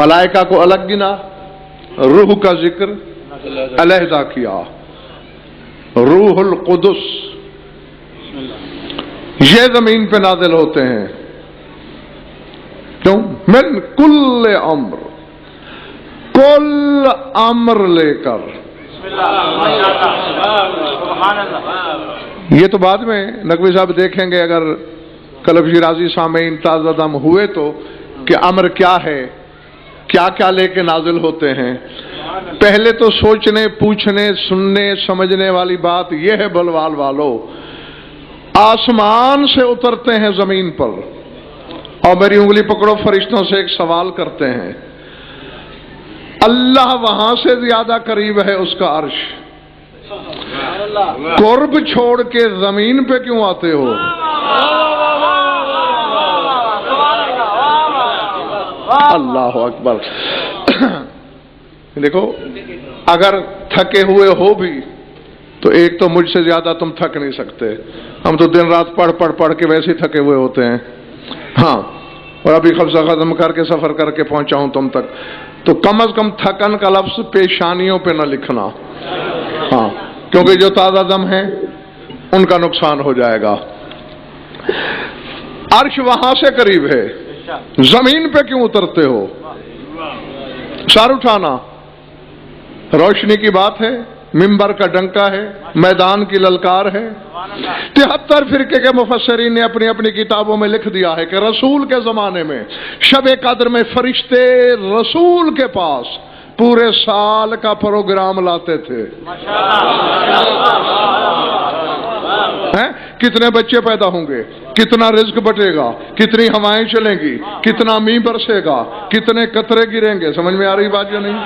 ملائکہ کو الگ گنا، روح کا ذکر علیحدہ کیا. روح القدس یہ زمین پہ نازل ہوتے ہیں. کیوں؟ من کل امر، کل امر لے کر. یہ تو بعد میں نقوی صاحب دیکھیں گے اگر کلب شیرازی سامعین تازہ دم ہوئے تو، کہ امر کیا ہے، کیا کیا لے کے نازل ہوتے ہیں. پہلے تو سوچنے، پوچھنے، سننے، سمجھنے والی بات یہ ہے بلوال والو، آسمان سے اترتے ہیں زمین پر اور میری انگلی پکڑو، فرشتوں سے ایک سوال کرتے ہیں. اللہ وہاں سے زیادہ قریب ہے اس کا عرش، قرب چھوڑ کے زمین پہ کیوں آتے ہو؟ اللہ اکبر. دیکھو اگر تھکے ہوئے ہو بھی تو ایک تو مجھ سے زیادہ تم تھک نہیں سکتے، ہم تو دن رات پڑھ کے ویسے ہی تھکے ہوئے ہوتے ہیں. ہاں، اور ابھی قبضہ ختم کر کے سفر کر کے پہنچا ہوں تم تک، تو کم از کم تھکن کا لفظ پیشانیوں پہ نہ لکھنا. ہاں، کیونکہ جو تازہ دم ہیں ان کا نقصان ہو جائے گا. عرش وہاں سے قریب ہے، زمین پہ کیوں اترتے ہو؟ سر اٹھانا روشنی کی بات ہے، منبر کا ڈنکا ہے، میدان کی للکار ہے. 73 فرقے کے مفسرین نے اپنی اپنی کتابوں میں لکھ دیا ہے کہ رسول کے زمانے میں شب قدر میں فرشتے رسول کے پاس پورے سال کا پروگرام لاتے تھے. کتنے بچے پیدا ہوں گے، کتنا رزق بٹے گا، کتنی ہوائیں چلیں گی، کتنا میਂہ برسے گا، کتنے قطرے گریں گے. سمجھ میں آ رہی بات یا نہیں؟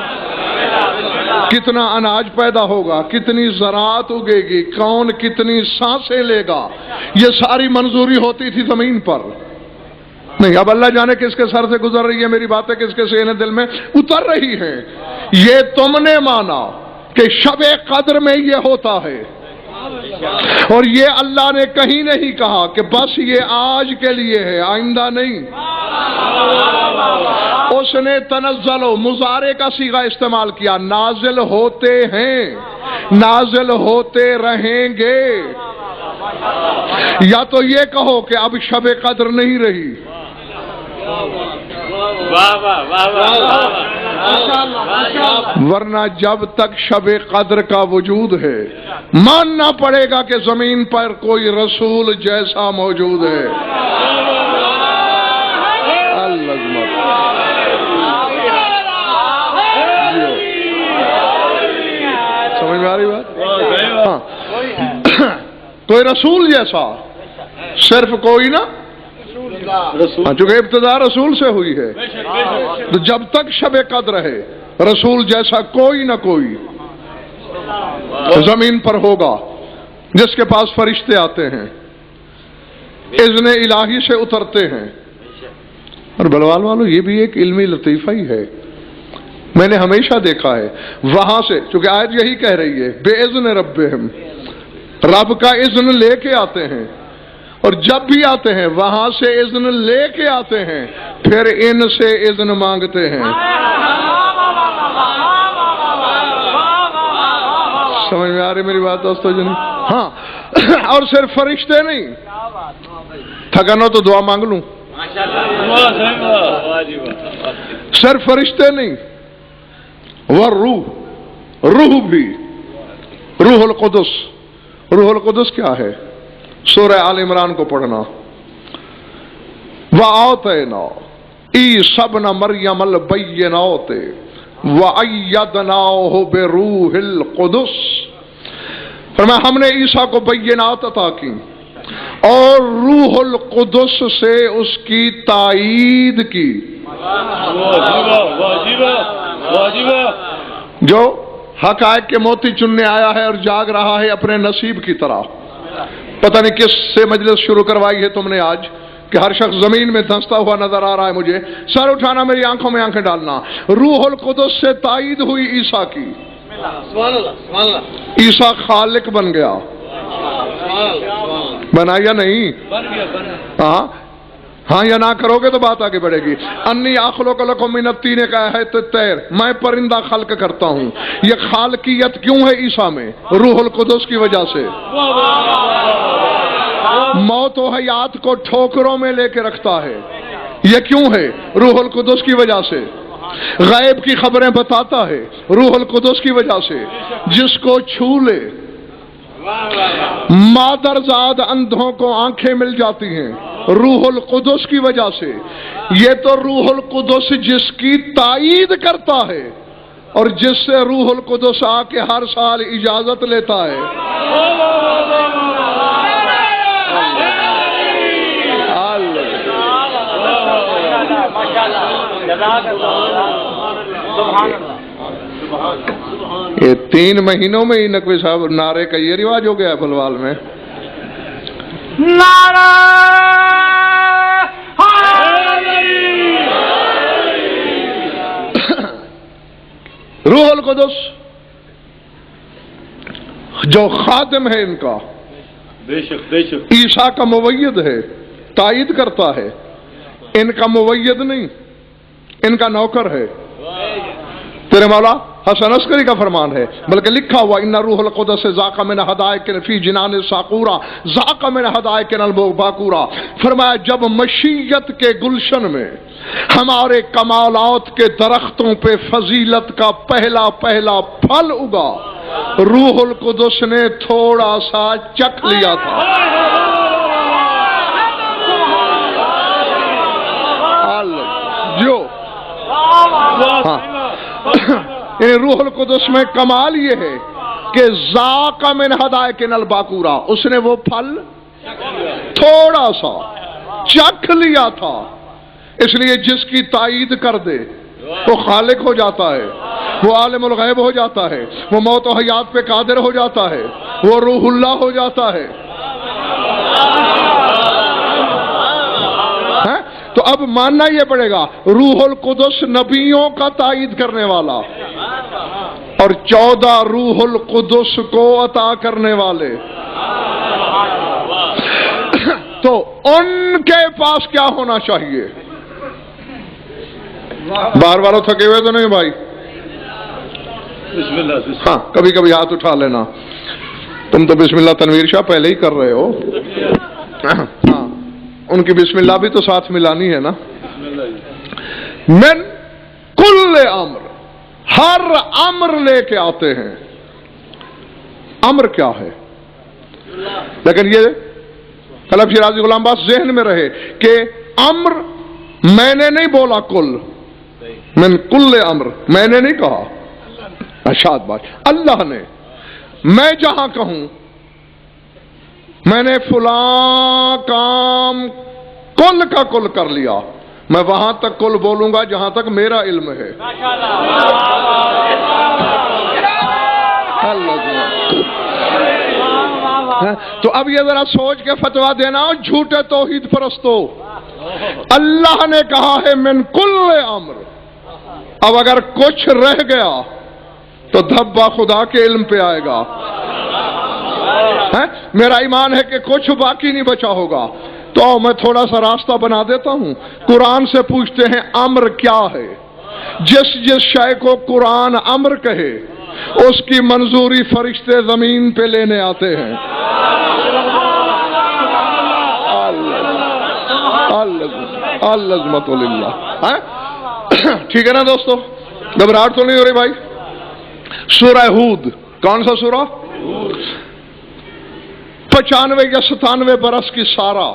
کتنا اناج پیدا ہوگا، کتنی زراعت اگے گی، کون کتنی سانسیں لے گا، یہ ساری منظوری ہوتی تھی زمین پر. نہیں، اب اللہ جانے کس کے سر سے گزر رہی ہے میری باتیں، کس کے سینے دل میں اتر رہی ہیں. یہ تم نے مانا کہ شب قدر میں یہ ہوتا ہے، اور یہ اللہ نے کہیں نہیں کہا کہ بس یہ آج کے لیے ہے، آئندہ نہیں. اس نے تنزل و مضارع کا صیغہ استعمال کیا، نازل ہوتے ہیں، نازل ہوتے رہیں گے. یا تو یہ کہو کہ اب شب قدر نہیں رہی، ورنہ جب تک شب قدر کا وجود ہے ماننا پڑے گا کہ زمین پر کوئی رسول جیسا موجود ہے. سمجھ میں آ رہی بات؟ ہاں، کوئی رسول جیسا، صرف کوئی نا، چونکہ ابتدا رسول سے ہوئی ہے، تو جب تک شب قدر ہے رسول جیسا کوئی نہ کوئی زمین پر ہوگا، جس کے پاس فرشتے آتے ہیں، اذن الہی سے اترتے ہیں. اور بلوال والو یہ بھی ایک علمی لطیفہ ہی ہے، میں نے ہمیشہ دیکھا ہے. وہاں سے چونکہ آیت یہی کہہ رہی ہے بے اذن ربہم، رب کا اذن لے کے آتے ہیں، اور جب بھی آتے ہیں وہاں سے اذن لے کے آتے ہیں، پھر ان سے اذن مانگتے ہیں. سمجھ میں آ رہی میری بات دوستو جن؟ ہاں، اور صرف فرشتے نہیں، تھکن ہو تو دعا مانگ لوں. صرف فرشتے نہیں، روح بھی، روح القدس. روح القدس کیا ہے؟ سورہ آل عمران کو پڑھنا. وَآتَيْنَا عِیسَیٰ ابْنَ مَرْیَمَ الْبَیِّنَاتِ وَأَیَّدْنَاهُ بِرُوحِ الْقُدُسِ. فرمایا ہم نے عیسیٰ کو بینات عطا کی اور روح القدس سے اس کی تائید کی. جو حقائق کے موتی چننے آیا ہے اور جاگ رہا ہے اپنے نصیب کی طرح. پتہ نہیں کس سے مجلس شروع کروائی ہے تم نے آج کہ ہر شخص زمین میں دھنستا ہوا نظر آ رہا ہے مجھے. سر اٹھانا، میری آنکھوں میں آنکھیں ڈالنا. روح القدس سے تائید ہوئی عیسیٰ کی. عیسیٰ خالق بن گیا. بنا یا نہیں؟ ہاں، ہاں یا نہ کرو گے تو بات آگے بڑھے گی. انی اخلق لکم من الطین کا ہے طیر، میں پرندہ خلق کرتا ہوں. یہ خالقیت کیوں ہے عیسیٰ میں؟ روح القدس کی وجہ سے. موت و حیات کو ٹھوکروں میں لے کے رکھتا ہے. یہ کیوں ہے؟ روح القدس کی وجہ سے. غیب کی خبریں بتاتا ہے روح القدس کی وجہ سے. جس کو چھو لے مادرزاد اندھوں کو آنکھیں مل جاتی ہیں روح القدس کی وجہ سے. یہ تو روح القدس جس کی تائید کرتا ہے اور جس سے روح القدس آ کے ہر سال اجازت لیتا ہے. یہ 3 مہینوں میں ہی نقوی صاحب نعرے کا یہ رواج ہو گیا ہے بلوال میں. نعرہ روح القدس جو خادم ہے ان کا، بے شک بے شک عیسیٰ کا مؤید ہے، تائید کرتا ہے. ان کا مؤید نہیں، ان کا نوکر ہے. تیرے مولا حسن عسکری کا فرمان ہے، بلکہ لکھا ہوا ان روح القدس ذاق من ہدائک فی جنان ساقورا ذاق من ہدائک الباکورا. فرمایا جب مشیت کے گلشن میں ہمارے کمالات کے درختوں پہ فضیلت کا پہلا پہلا پھل اگا، روح القدس نے تھوڑا سا چکھ لیا تھا. جو ہاں یعنی روح القدس میں کمال یہ ہے کہ ذاق من ہدائک الباکورا، اس نے وہ پھل تھوڑا سا چکھ لیا تھا. اس لیے جس کی تائید کر دے وہ خالق ہو جاتا ہے، وہ عالم الغیب ہو جاتا ہے، وہ موت و حیات پہ قادر ہو جاتا ہے، وہ روح اللہ ہو جاتا ہے. تو اب ماننا یہ پڑے گا روح القدس نبیوں کا تائید کرنے والا اور 14 روح القدس کو عطا کرنے والے. تو ان کے پاس کیا ہونا چاہیے؟ بار والوں تھکے ہوئے تو نہیں بھائی؟ بسم اللہ. ہاں کبھی کبھی ہاتھ اٹھا لینا. تم تو بسم اللہ تنویر شاہ پہلے ہی کر رہے ہو. ہاں ان کی بسم اللہ بھی تو ساتھ ملانی ہے نا. من کل امر، ہر امر لے کے آتے ہیں. امر کیا ہے؟ لیکن یہ طلب شیرازی غلام باز ذہن میں رہے کہ امر میں نے نہیں بولا، کل من کل امر میں نے نہیں کہا. ارشاد بات اللہ نے. میں جہاں کہوں میں نے فلاں کام کل کا کل کر لیا، میں وہاں تک کل بولوں گا جہاں تک میرا علم ہے. تو اب یہ ذرا سوچ کے فتویٰ دینا ہو جھوٹے توحید پرستو. اللہ نے کہا ہے من کل امر. اب اگر کچھ رہ گیا تو دھبا خدا کے علم پہ آئے گا. میرا ایمان ہے کہ کچھ باقی نہیں بچا ہوگا. تو میں تھوڑا سا راستہ بنا دیتا ہوں. قرآن سے پوچھتے ہیں امر کیا ہے. جس جس شے کو قرآن امر کہے اس کی منظوری فرشتے زمین پہ لینے آتے ہیں. العظمت للہ. ٹھیک ہے نا دوستو؟ گھبراہٹ تو نہیں ہو رہی بھائی؟ سورہ ہود، کون سا سورہ؟ 95 یا 97 برس کی سارہ.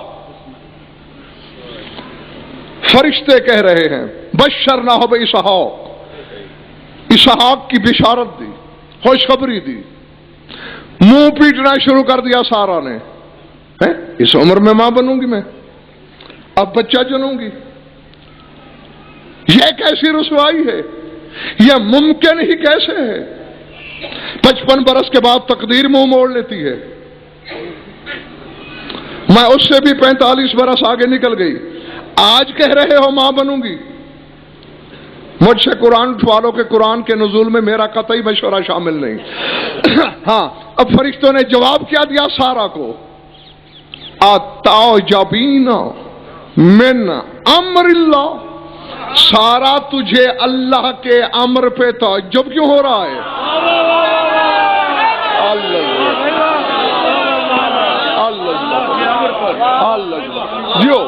فرشتے کہہ رہے ہیں بشرنا ہو باسحاق، اسحاق کی بشارت دی، خوشخبری دی. منہ پیٹنا شروع کر دیا سارہ نے. اس عمر میں ماں بنوں گی، میں اب بچہ جنوں گی. یہ کیسی رسوائی ہے؟ یہ ممکن ہی کیسے ہے؟ 55 برس کے بعد تقدیر منہ موڑ لیتی ہے. میں اس سے بھی 45 برس آگے نکل گئی. آج کہہ رہے ہو ماں بنوں گی. مجھ سے قرآن اٹھوا لو کہ قرآن کے نزول میں میرا قطعی مشورہ شامل نہیں. ہاں اب فرشتوں نے جواب کیا دیا سارہ کو، آتاؤ جابینا من امر اللہ، سارا تجھے اللہ کے امر پہ تعجب کیوں ہو رہا ہے؟ جیو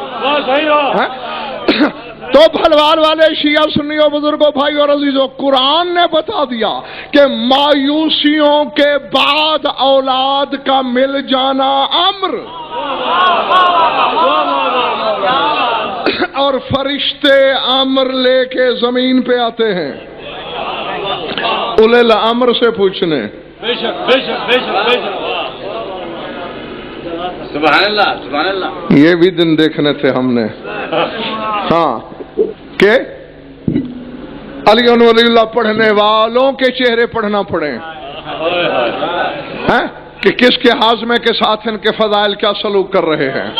تو بھلوان والے شیعہ سنیوں بزرگوں بھائی اور عزیزوں، قرآن نے بتا دیا کہ مایوسیوں کے بعد اولاد کا مل جانا امر، اور فرشتے امر لے کے زمین پہ آتے ہیں اولل امر سے پوچھنے۔ بے شک بے شک بے شک بے شک، سبحان اللہ سبحان اللہ۔ یہ بھی دن دیکھنے تھے ہم نے، ہاں، کہ علی ولی اللہ پڑھنے والوں کے چہرے پڑھنا پڑے ہیں کہ کس کے ہاضمے کے ساتھ ان کے فضائل کیا سلوک کر رہے ہیں۔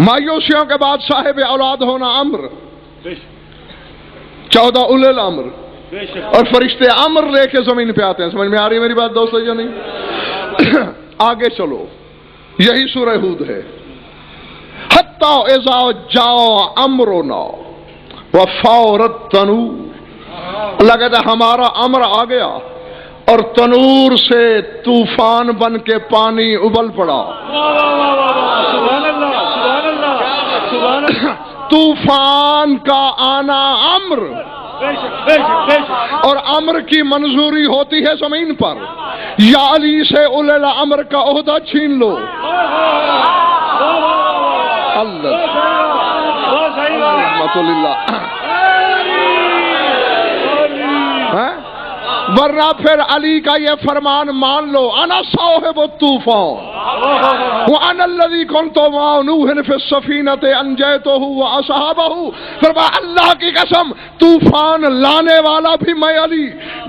مایوسیوں کے بعد صاحب اولاد ہونا امر، 14 اولل الامر، اور فرشتے امر لے کے زمین پہ آتے ہیں۔ سمجھ میں آ رہی ہے میری بات دوستو یا نہیں؟ آگے چلو، یہی سورہ ہود ہے۔ حتی اذا جاء امرنا وفارت تنور، اللہ کہتا ہے ہمارا امر آ گیا اور تنور سے طوفان بن کے پانی ابل پڑا۔ طوفان کا آنا امر، اور امر کی منظوری ہوتی ہے زمین پر۔ یا علی سے اولل امر کا عہدہ چھین لو۔ اللہ ورنہ پھر علی کا یہ فرمان مان لو، انا صاحب الطوفان وانا الذی کنت مع نوح فی السفینۃ انجیتہ واصحابہ۔ فرمایا اللہ کی قسم، طوفان لانے والا بھی میں علی،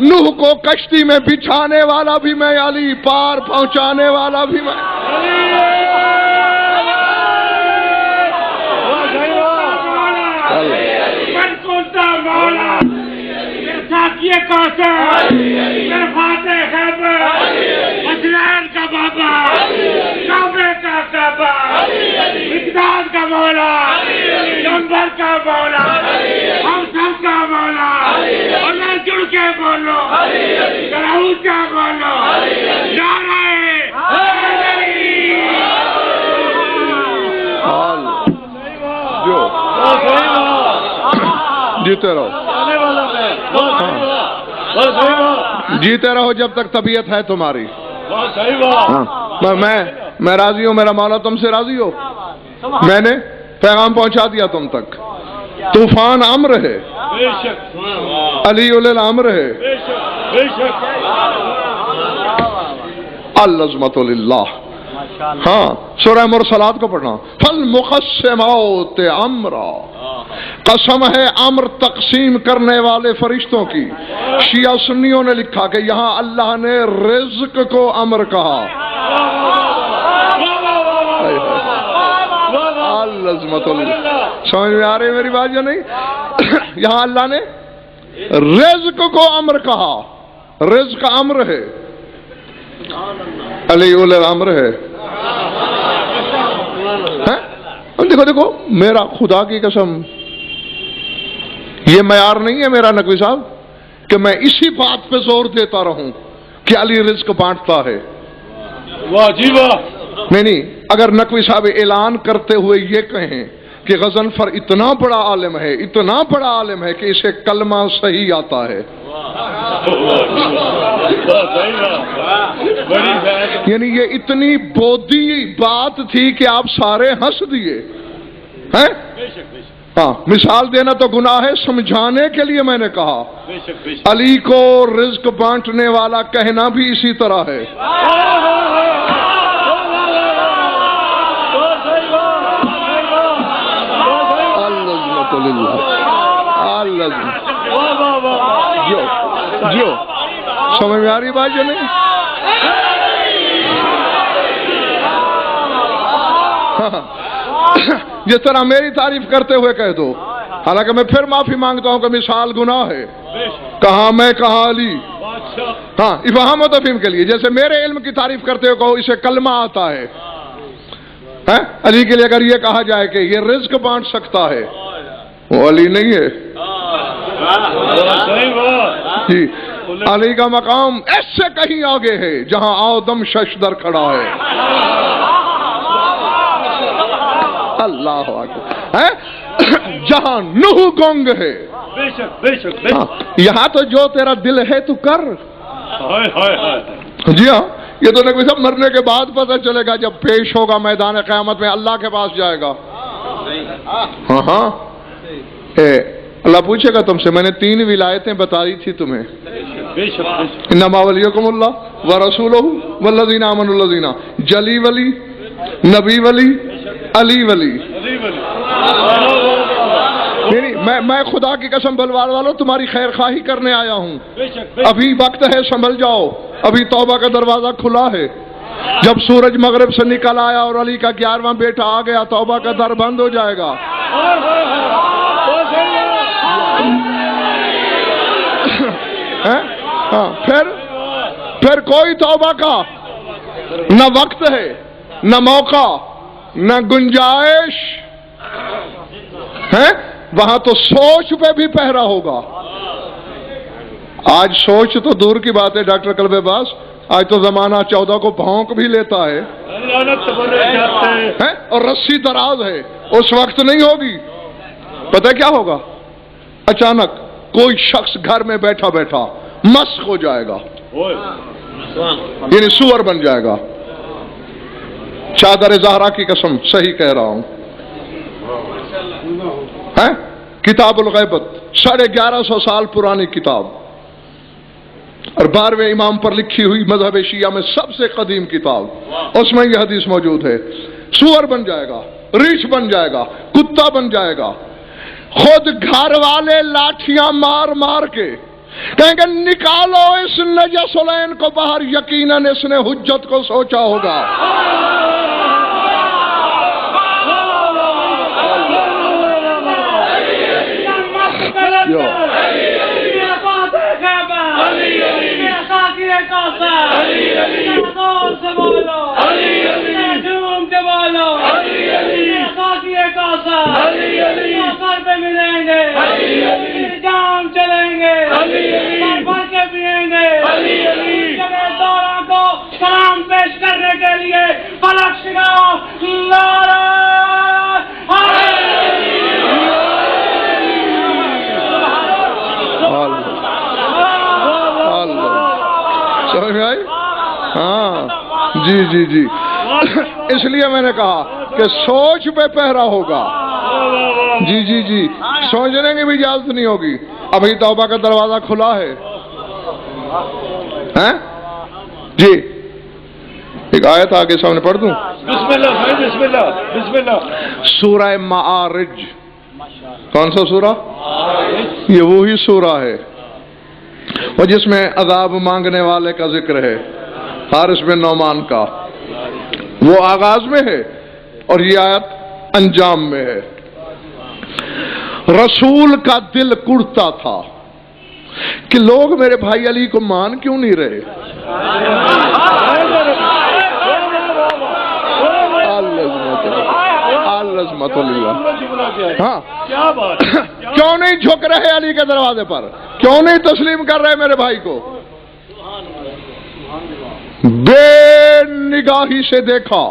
نوح کو کشتی میں بچھانے والا بھی میں علی، پار پہنچانے والا بھی میں۔ یہ کوثر، میرے فاتح خیبر، مجلان کا بابا، کعبے کا کعبہ، مقداد کا مولا، جنبر کا مولا، ہم سب کا مولا، اور نہ جڑ کے بولو، کراؤد کا بولو، نعرہ جیتے رہو، جیتے رہو جب تک طبیعت ہے تمہاری۔ میں راضی ہوں، میرا مولا تم سے راضی ہو، میں نے پیغام پہنچا دیا تم تک۔ طوفان امر ہے، علی اولل امر ہے، العظمت للہ۔ ہاں، سورہ مرسلات کو پڑھنا، فالمقسمات امرا، قسم ہے امر تقسیم کرنے والے فرشتوں کی۔ شیعہ سنیوں نے لکھا کہ یہاں اللہ نے رزق کو امر کہا۔ سمجھ میں آ رہی میری بات یا نہیں؟ یہاں اللہ نے رزق کو امر کہا، رزق امر ہے، علی اولل امر ہے۔ دیکھو دیکھو، میرا خدا کی قسم یہ معیار نہیں ہے میرا نقوی صاحب کہ میں اسی بات پہ زور دیتا رہوں کہ علی رزق بانٹتا ہے۔ واہ جی واہ۔ نہیں، اگر نقوی صاحب اعلان کرتے ہوئے یہ کہیں کہ غضنفر اتنا بڑا عالم ہے، اتنا بڑا عالم ہے کہ اسے کلمہ صحیح آتا ہے، یعنی یہ اتنی بودی بات تھی کہ آپ سارے ہنس دیے ہیں۔ ہاں، مثال دینا تو گناہ ہے، سمجھانے کے لیے میں نے کہا۔ علی کو رزق بانٹنے والا کہنا بھی اسی طرح ہے۔ جو سمجھ میں آ رہی بات جو نہیں؟ جس طرح میری تعریف کرتے ہوئے کہہ دو، حالانکہ میں پھر معافی مانگتا ہوں کہ مثال گناہ ہے، کہاں میں کہاں علی، ہاں افہام و تفہیم کے لیے، جیسے میرے علم کی تعریف کرتے ہو کہو اسے کلمہ آتا ہے، علی کے لیے اگر یہ کہا جائے کہ یہ رزق بانٹ سکتا ہے، وہ علی نہیں ہے جی، علی کا مقام اس سے کہیں آگے ہے جہاں آدم ششدر کھڑا ہے، اللہ اکبر، جہاں نوح گونگ ہے، بے شک بے شک بے شک، یہاں تو جو تیرا دل ہے تو کر، جی ہاں، یہ تو نبی صاحب مرنے کے بعد پتہ چلے گا جب پیش ہوگا میدان قیامت میں، اللہ کے پاس جائے گا، ہاں ہاں، اللہ پوچھے گا تم سے، میں نے 3 ولایتیں بتائی تھی تمہیں، انما ولیکم اللہ ورسولہ والذین آمنوا الذین، جلی ولی، نبی ولی، علی ولی، میں خدا کی قسم بلوار والوں تمہاری خیر خواہی کرنے آیا ہوں، ابھی وقت ہے سنبھل جاؤ، ابھی توبہ کا دروازہ کھلا ہے، جب سورج مغرب سے نکل آیا اور علی کا 11واں بیٹا آ گیا، توبہ کا در بند ہو جائے گا، ہاں، پھر کوئی توبہ کا نہ وقت ہے، نہ موقع، نہ گنجائش ہے، وہاں تو سوچ پہ بھی پہرا ہوگا، آج سوچ تو دور کی بات ہے ڈاکٹر قلب باز، آج تو زمانہ 14 کو بھونک بھی لیتا ہے، اور رسی دراز ہے، اس وقت نہیں ہوگی، پتہ کیا ہوگا؟ اچانک کوئی شخص گھر میں بیٹھا بیٹھا مسخ ہو جائے گا، یعنی سور بن جائے گا، چادر زہرا کی قسم صحیح کہہ رہا ہوں، کتاب الغیبت 1150 سال پرانی کتاب، اور 12ویں امام پر لکھی ہوئی مذہب شیعہ میں سب سے قدیم کتاب، اس میں یہ حدیث موجود ہے، سور بن جائے گا، ریچھ بن جائے گا، کتا بن جائے گا، خود گھر والے لاٹھیاں مار مار کے کہیں گے نکالو اس نجس العین کو باہر، یقیناً اس نے حجت کو سوچا ہوگا، جام چلیں گے، بھر کے پیئیں گے، دورہ کو سلام پیش کرنے کے لیے فلک شگاؤ، نعرہ سمجھ میں آئی؟ ہاں جی جی جی، اس لیے میں نے کہا کہ سوچ پہ پہرا ہوگا، جی جی جی، سوچنے کی بھی اجازت نہیں ہوگی، ابھی توبہ کا دروازہ کھلا ہے، جی ایک آیت آگے سامنے پڑھ دوں، بسم اللہ بسم اللہ بسم اللہ، سورہ معارج، کون سا سورہ؟ یہ وہی سورہ ہے اور جس میں عذاب مانگنے والے کا ذکر ہے، حارث بن نعمان کا، وہ آغاز میں ہے اور یہ آیت انجام میں ہے، رسول کا دل کڑتا تھا کہ لوگ میرے بھائی علی کو مان کیوں نہیں رہے، ہاں کیوں نہیں جھک رہے علی کے دروازے پر، کیوں نہیں تسلیم کر رہے میرے بھائی کو، بے نگاہی سے دیکھا،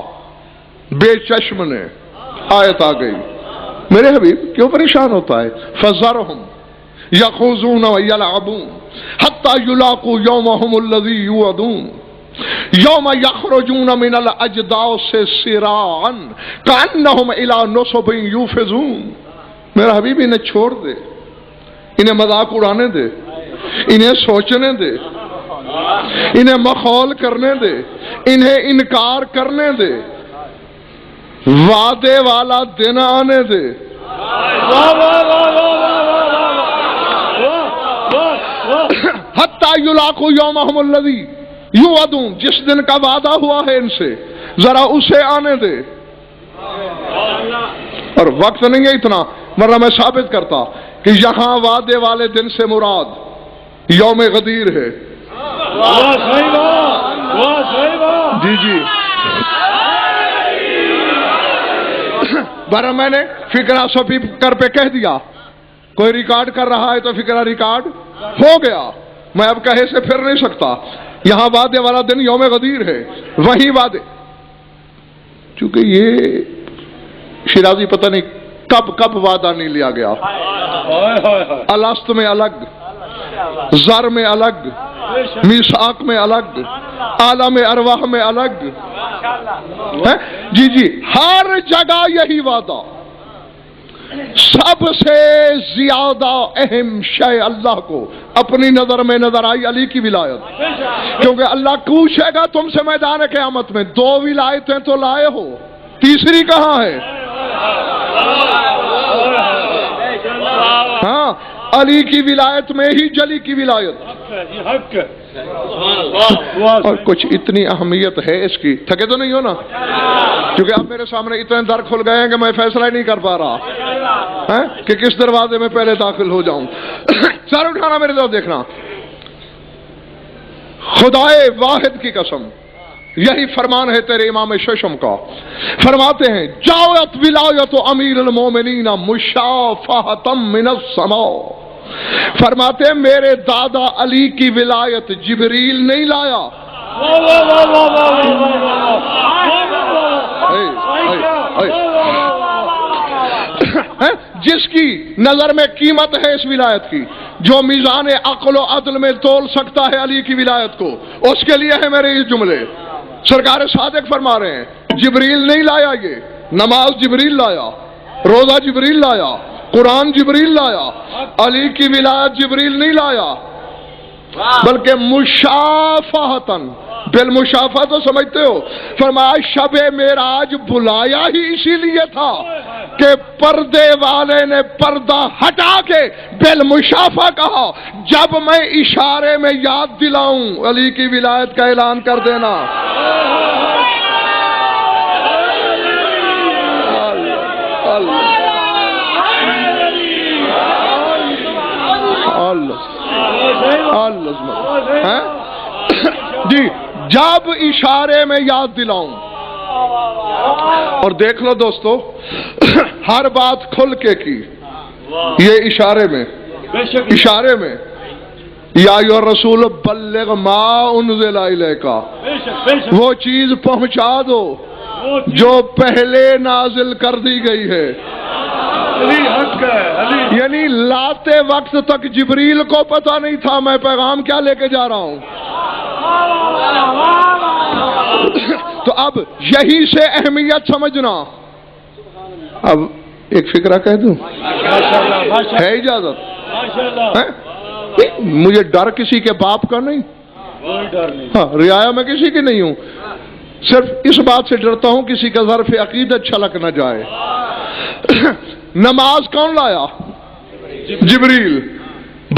بے چشم نے، آیت آ گئی، میرے حبیب کیوں پریشان ہوتا ہے، فَذَرْهُمْ يَخُوضُونَ وَيَلْعَبُونَ حَتَّى يُلَاقُوا يَوْمَهُمُ الَّذِي يُوعَدُونَ یوم یخرجون من الاجداث سراعا کانہم الی نصب یوفضون، میرا حبیب انہیں چھوڑ دے، انہیں مذاق اڑانے دے، انہیں سوچنے دے، انہیں مخول کرنے دے، انہیں انکار کرنے دے، وعدے والا دن آنے دے، حتی یلاقوا یومہم الذی یوعدون، جس دن کا وعدہ ہوا ہے ان سے ذرا اسے آنے دے، اور وقت نہیں ہے اتنا ورنہ میں ثابت کرتا کہ یہاں وعدے والے دن سے مراد یوم غدیر ہے، واہ صحیح واہ صحیح واہ. جی جی بارہ میں نے فکرہ سپیکر پہ کہہ دیا. کوئی ریکارڈ کر رہا ہے تو فکرہ ریکارڈ ہو گیا. میں اب کہے سے پھر نہیں سکتا. یہاں وعدے والا دن یوم غدیر ہے. وہیں وعدے, چونکہ یہ شیرازی پتہ نہیں کب وعدہ نہیں لیا گیا. الست میں الگ, زر میں الگ, میثاق میں الگ, عالم ارواح میں الگ. جی جی ہر جگہ یہی وعدہ. سب سے زیادہ اہم شے اللہ کو اپنی نظر میں نظر آئی علی کی ولایت. کیونکہ اللہ پوچھے گا تم سے میدان قیامت میں 2 ولایتیں تو لائے ہو, تیسری کہاں ہے؟ ہاں علی کی ولایت میں ہی جلی کی ولایت. اور کچھ اتنی اہمیت ہے اس کی, تھکے تو نہیں ہو نا؟ کیونکہ اب میرے سامنے اتنے در کھل گئے ہیں کہ میں فیصلہ ہی نہیں کر پا رہا کہ کس دروازے میں پہلے داخل ہو جاؤں. سر اٹھانا, میرے طرف دیکھنا. خدائے واحد کی قسم, یہی فرمان ہے تیرے امام ششم کا. فرماتے ہیں جاءت ولایت امیر المومنین مشافہۃ من السماء. فرماتے ہیں میرے دادا علی کی ولایت جبریل نہیں لایا. جس کی نظر میں قیمت ہے اس ولایت کی, جو میزان عقل و عدل میں تول سکتا ہے علی کی ولایت کو, اس کے لیے ہے میرے یہ جملے. سرکار صادق فرما رہے ہیں جبریل نہیں لایا, یہ نماز جبریل لایا, روزہ جبریل لایا, قرآن جبریل لایا, علی کی ولایت جبریل نہیں لایا. بلکہ مشافہتن, بالمشافہ تو سمجھتے ہو, فرمایا شب معراج بلایا ہی اسی لیے تھا کہ پردے والے نے پردہ ہٹا کے بالمشافہ کہا. جب میں اشارے میں یاد دلاؤں علی کی ولایت کا اعلان کر دینا. جی جب اشارے میں یاد دلاؤں. اور دیکھ لو دوستو, ہر بات کھل کے کی, یہ اشارے میں, اشارے میں. یا ایھا الرسول بلغ ما انزل الیک, وہ چیز پہنچا دو جو پہلے نازل کر دی گئی ہے. یعنی لاتے وقت تک جبریل کو پتا نہیں تھا میں پیغام کیا لے کے جا رہا ہوں. تو اب یہی سے اہمیت سمجھنا. اب ایک فکرہ کہہ دوں, ہے اجازت؟ مجھے ڈر کسی کے باپ کا نہیں, ہاں رعایا میں کسی کی نہیں ہوں, صرف اس بات سے ڈرتا ہوں کسی کا ظرف عقیدت چھلک نہ جائے. نماز کون لایا؟ جبریل.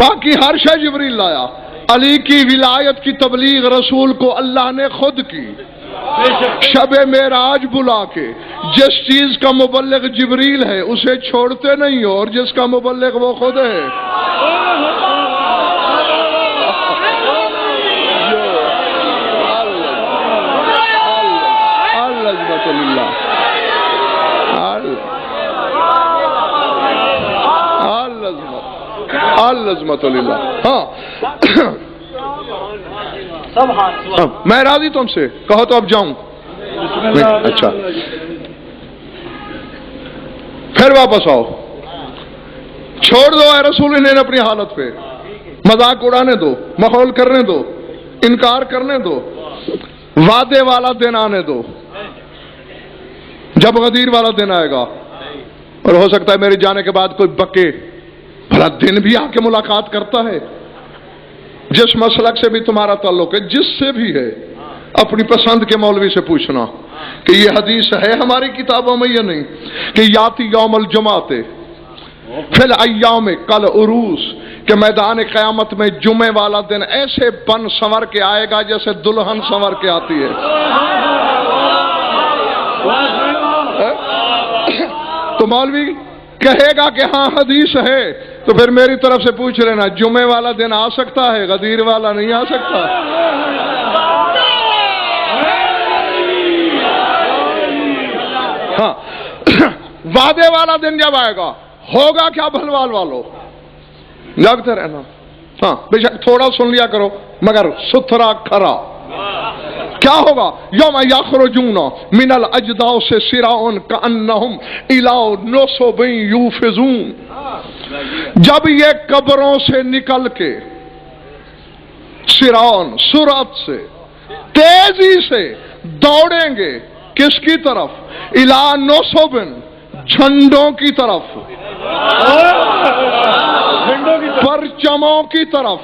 باقی ہر شے جبریل لایا. علی کی ولایت کی تبلیغ رسول کو اللہ نے خود کی, شب معراج بلا کے. جس چیز کا مبلغ جبریل ہے اسے چھوڑتے نہیں ہو, اور جس کا مبلغ وہ خود ہے. العظمت للہ. ہاں میں راضی تم سے, کہو تو اب جاؤں. اچھا پھر واپس آؤ, چھوڑ دو اے رسول انہیں اپنی حالت پہ. مذاق اڑانے دو, ماحول کرنے دو, انکار کرنے دو, وعدے والا دن آنے دو. جب غدیر والا دن آئے گا, اور ہو سکتا ہے میرے جانے کے بعد کوئی بکے, بھلا دن بھی آ کے ملاقات کرتا ہے. جس مسلک سے بھی تمہارا تعلق ہے, جس سے بھی ہے, اپنی پسند کے مولوی سے پوچھنا کہ یہ حدیث ہے ہماری کتابوں میں یا نہیں, کہ یاتی یوم الجمعہ فی الایام کل عروس, کہ میدان قیامت میں جمعے والا دن ایسے بن سنور کے آئے گا جیسے دلہن سنور کے آتی ہے. تو مولوی کہے گا کہ ہاں حدیث ہے, تو پھر میری طرف سے پوچھ لینا جمعے والا دن آ سکتا ہے، غدیر والا نہیں آ سکتا؟ ہاں وعدے والا دن جب آئے گا ہوگا کیا بھلوال والو؟ جاگتے رہنا. ہاں بے شک تھوڑا سن لیا کرو مگر ستھرا کھرا. کیا ہوگا؟ یوم یخرجون من الاجداث سراعا کانہم الی نصب یوفضون. جب یہ قبروں سے نکل کے سراعا سرعت سے تیزی سے دوڑیں گے کس کی طرف؟ الی نصب جھنڈوں کی طرف، پرچموں کی طرف.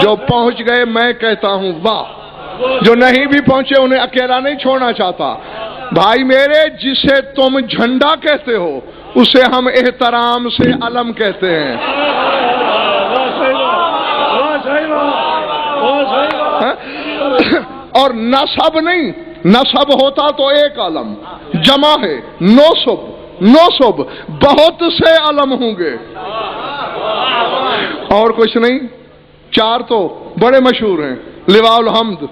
جو پہنچ گئے میں کہتا ہوں واہ، جو نہیں بھی پہنچے انہیں اکیلا نہیں چھوڑنا چاہتا. بھائی میرے جسے تم جھنڈا کہتے ہو اسے ہم احترام سے علم کہتے ہیں. اور نصب نہیں، نصب ہوتا تو ایک علم، جمع ہے نصب. نصب بہت سے علم ہوں گے اور کچھ نہیں. چار تو بڑے مشہور ہیں، لواء الحمد،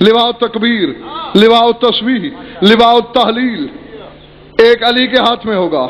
لواء التکبیر، لواء التسبیح، لواء التحلیل. ایک علی کے ہاتھ میں ہوگا،